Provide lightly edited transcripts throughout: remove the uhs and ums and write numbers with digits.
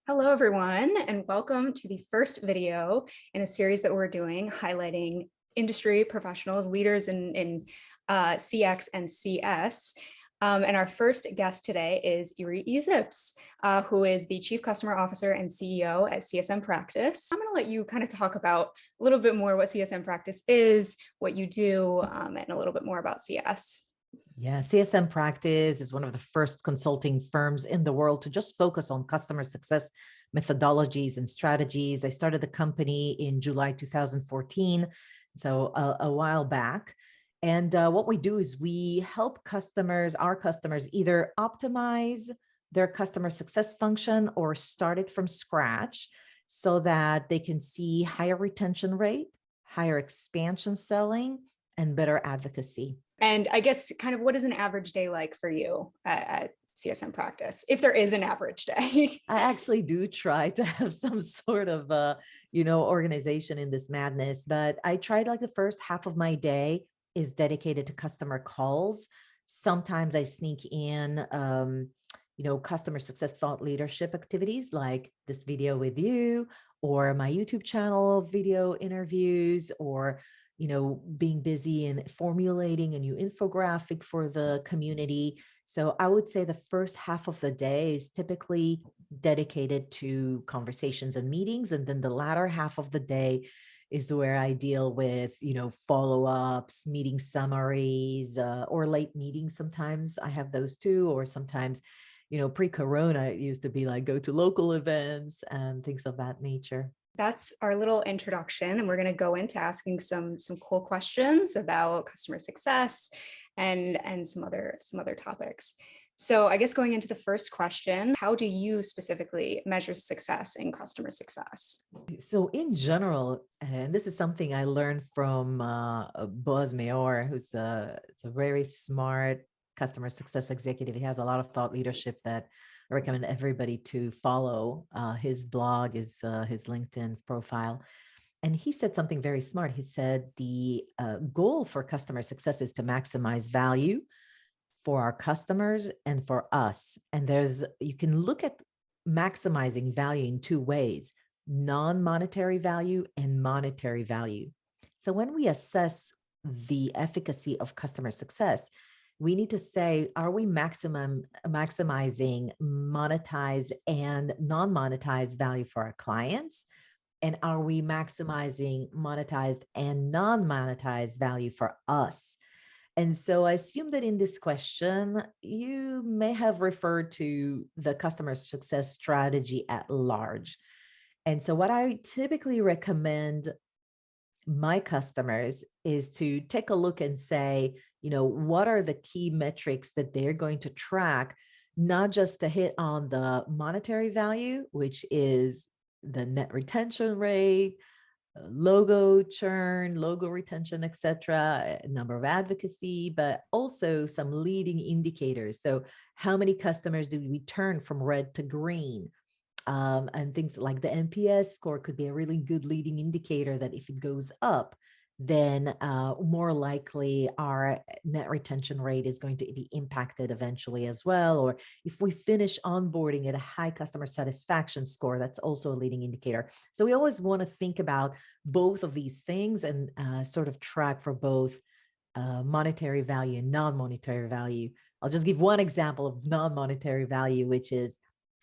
Hello, everyone, and welcome to the first video in a series that we're doing highlighting industry professionals, leaders in CX and CS. And our first guest today is Irit Eizips, who is the Chief Customer Officer and CEO at CSM Practice. I'm going to let you kind of talk about a little bit more what CSM Practice is, what you do, and a little bit more about CS. Yeah, CSM Practice is one of the first consulting firms in the world to just focus on customer success methodologies and strategies. I started the company in July 2014, so a while back. And what we do is we help our customers, either optimize their customer success function or start it from scratch so that they can see higher retention rate, higher expansion selling, and better advocacy. And I guess kind of what is an average day like for you at CSM Practice, if there is an average day? I actually do try to have some sort of, organization in this madness, but I tried like the first half of my day is dedicated to customer calls. Sometimes I sneak in, customer success thought leadership activities like this video with you or my YouTube channel video interviews or being busy in formulating a new infographic for the community. So I would say the first half of the day is typically dedicated to conversations and meetings. And then the latter half of the day is where I deal with, follow-ups, meeting summaries, or late meetings. Sometimes I have those too, or sometimes, pre-corona, it used to be like go to local events and things of that nature. That's our little introduction, and we're going to go into asking some cool questions about customer success and some other topics. So I guess going into the first question, how do you specifically measure success in customer success? So in general, and this is something I learned from Boaz Mayor, who's it's a very smart customer success executive. He has a lot of thought leadership that I recommend everybody to follow. His blog is his LinkedIn profile. And he said something very smart. He said the goal for customer success is to maximize value for our customers and for us. And you can look at maximizing value in two ways: non-monetary value and monetary value. So when we assess the efficacy of customer success, we need to say, are we maximizing monetized and non-monetized value for our clients? And are we maximizing monetized and non-monetized value for us? And so I assume that in this question, you may have referred to the customer success strategy at large. And so what I typically recommend my customers is to take a look and say, what are the key metrics that they're going to track, not just to hit on the monetary value, which is the net retention rate, logo churn, logo retention, etc., number of advocacy, but also some leading indicators. So how many customers do we turn from red to green? And things like the NPS score could be a really good leading indicator that if it goes up, then more likely our net retention rate is going to be impacted eventually as well. Or if we finish onboarding at a high customer satisfaction score, that's also a leading indicator. So we always want to think about both of these things and sort of track for both monetary value and non-monetary value. I'll just give one example of non-monetary value, which is,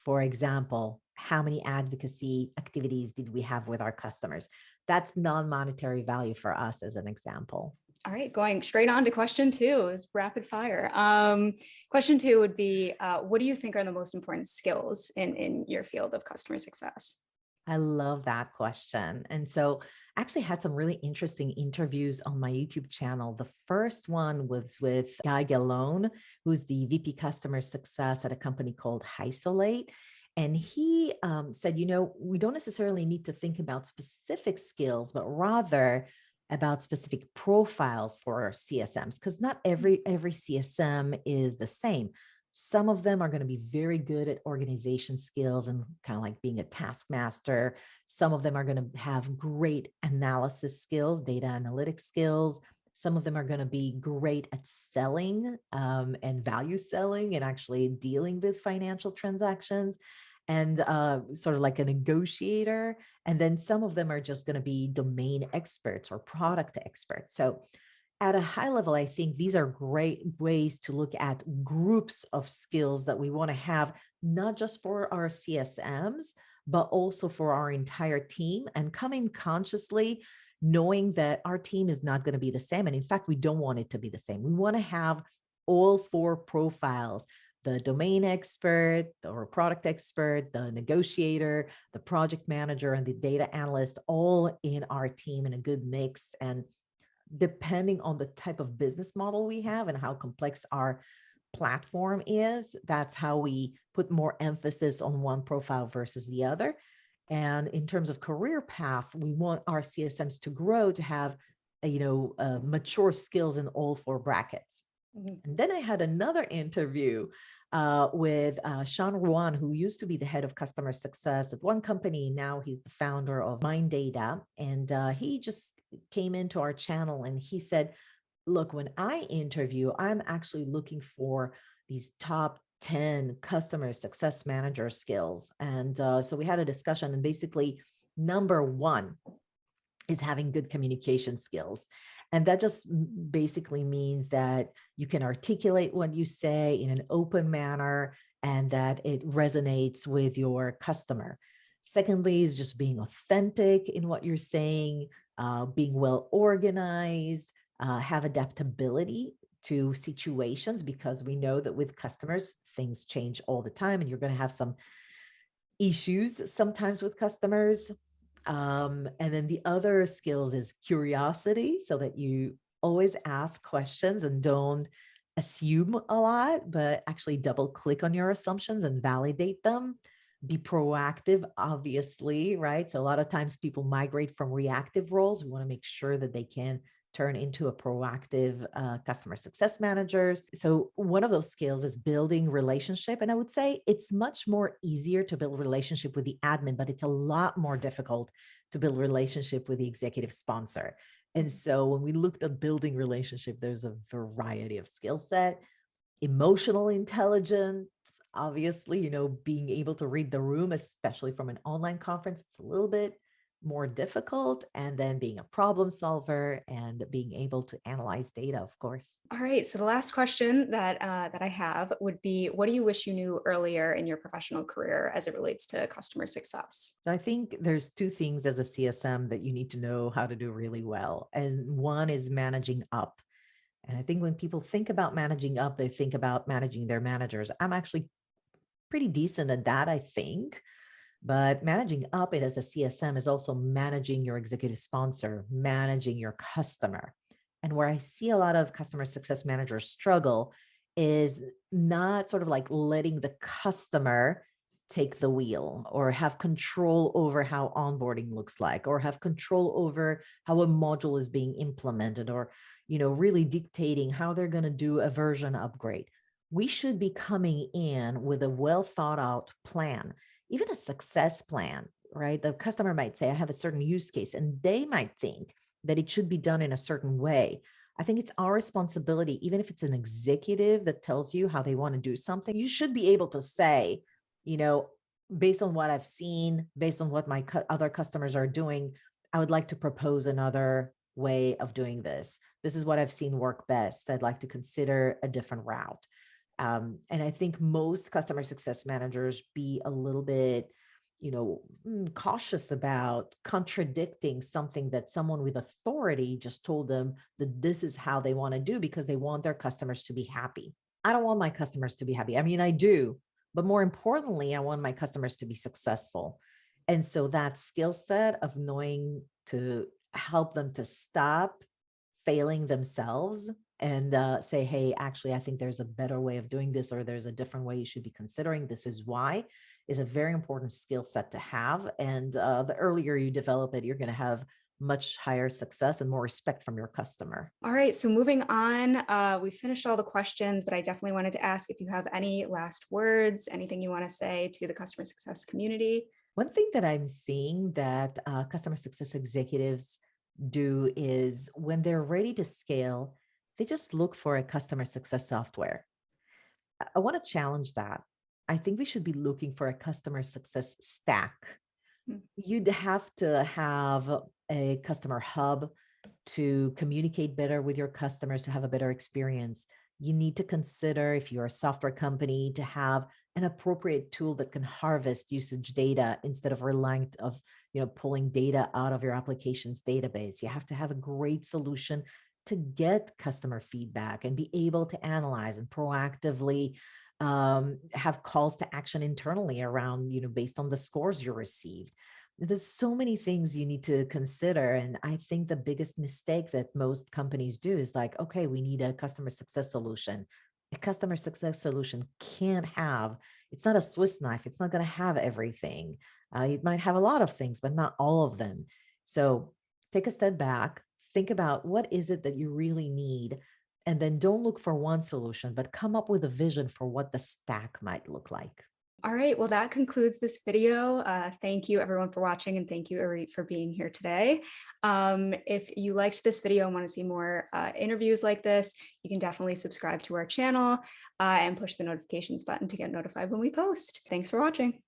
for example, how many advocacy activities did we have with our customers? That's non-monetary value for us as an example. All right, going straight on to question two is rapid fire. Question two would be, what do you think are the most important skills in your field of customer success? I love that question. And so I actually had some really interesting interviews on my YouTube channel. The first one was with Guy Gallone, who's the VP Customer Success at a company called Isolate. And he said, we don't necessarily need to think about specific skills, but rather about specific profiles for our CSMs, because not every CSM is the same. Some of them are going to be very good at organization skills and kind of like being a taskmaster. Some of them are going to have great analysis skills, data analytics skills. Some of them are going to be great at selling and value selling and actually dealing with financial transactions. and sort of like a negotiator. And then some of them are just going to be domain experts or product experts. So at a high level, I think these are great ways to look at groups of skills that we want to have, not just for our CSMs, but also for our entire team, and come in consciously knowing that our team is not going to be the same. And in fact, we don't want it to be the same. We want to have all four profiles: the domain expert or product expert, the negotiator, the project manager, and the data analyst all in our team in a good mix. And depending on the type of business model we have and how complex our platform is, that's how we put more emphasis on one profile versus the other. And in terms of career path, we want our CSMs to grow to have, mature skills in all four brackets. Mhm. And then I had another interview with Sean Ruan, who used to be the head of customer success at one company. Now he's the founder of Mind Data. And he just came into our channel and he said, look, when I interview, I'm actually looking for these top 10 customer success manager skills. And so we had a discussion, and basically, number one is having good communication skills. And that just basically means that you can articulate what you say in an open manner and that it resonates with your customer. Secondly, is just being authentic in what you're saying, being well organized, have adaptability to situations, because we know that with customers, things change all the time and you're going to have some issues sometimes with customers. And then the other skills is curiosity, so that you always ask questions and don't assume a lot, but actually double click on your assumptions and validate them. Be proactive, obviously, right? So a lot of times people migrate from reactive roles. We want to make sure that they can turn into a proactive customer success manager. So one of those skills is building relationship. And I would say it's much more easier to build relationship with the admin, but it's a lot more difficult to build relationship with the executive sponsor. And so when we looked at building relationship, there's a variety of skill set. Emotional intelligence, obviously, being able to read the room, especially from an online conference, it's a little bit more difficult. And then being a problem solver and being able to analyze data, of course. All right. So the last question that I have would be, what do you wish you knew earlier in your professional career as it relates to customer success? So I think there's two things as a CSM that you need to know how to do really well. And one is managing up. And I think when people think about managing up, they think about managing their managers. I'm actually pretty decent at that, I think. But managing up it as a CSM is also managing your executive sponsor, managing your customer. And where I see a lot of customer success managers struggle is not sort of like letting the customer take the wheel or have control over how onboarding looks like, or have control over how a module is being implemented, or really dictating how they're going to do a version upgrade. We should be coming in with a well thought out plan, even a success plan, right? The customer might say, I have a certain use case, and they might think that it should be done in a certain way. I think it's our responsibility, even if it's an executive that tells you how they want to do something, you should be able to say, based on what I've seen, based on what my other customers are doing, I would like to propose another way of doing this. This is what I've seen work best. I'd like to consider a different route. And I think most customer success managers be a little bit, cautious about contradicting something that someone with authority just told them that this is how they want to do, because they want their customers to be happy. I don't want my customers to be happy. I mean, I do, but more importantly, I want my customers to be successful. And so that skill set of knowing to help them to stop failing themselves and say, hey, actually, I think there's a better way of doing this, or there's a different way you should be considering. This is why, is a very important skill set to have. And the earlier you develop it, you're going to have much higher success and more respect from your customer. All right. So moving on, we finished all the questions, but I definitely wanted to ask if you have any last words, anything you want to say to the customer success community. One thing that I'm seeing that customer success executives do is when they're ready to scale, they just look for a customer success software. I want to challenge that. I think we should be looking for a customer success stack. Mm. You'd have to have a customer hub to communicate better with your customers, to have a better experience. You need to consider, if you're a software company, to have an appropriate tool that can harvest usage data instead of relying of pulling data out of your application's database. You have to have a great solution to get customer feedback and be able to analyze and proactively have calls to action internally around, based on the scores you received. There's so many things you need to consider. And I think the biggest mistake that most companies do is like, okay, we need a customer success solution. A customer success solution it's not a Swiss knife. It's not going to have everything. It might have a lot of things, but not all of them. So take a step back, think about what is it that you really need. And then don't look for one solution, but come up with a vision for what the stack might look like. All right, well, that concludes this video. Thank you everyone for watching, and thank you, Irit, for being here today. If you liked this video and want to see more interviews like this, you can definitely subscribe to our channel and push the notifications button to get notified when we post. Thanks for watching.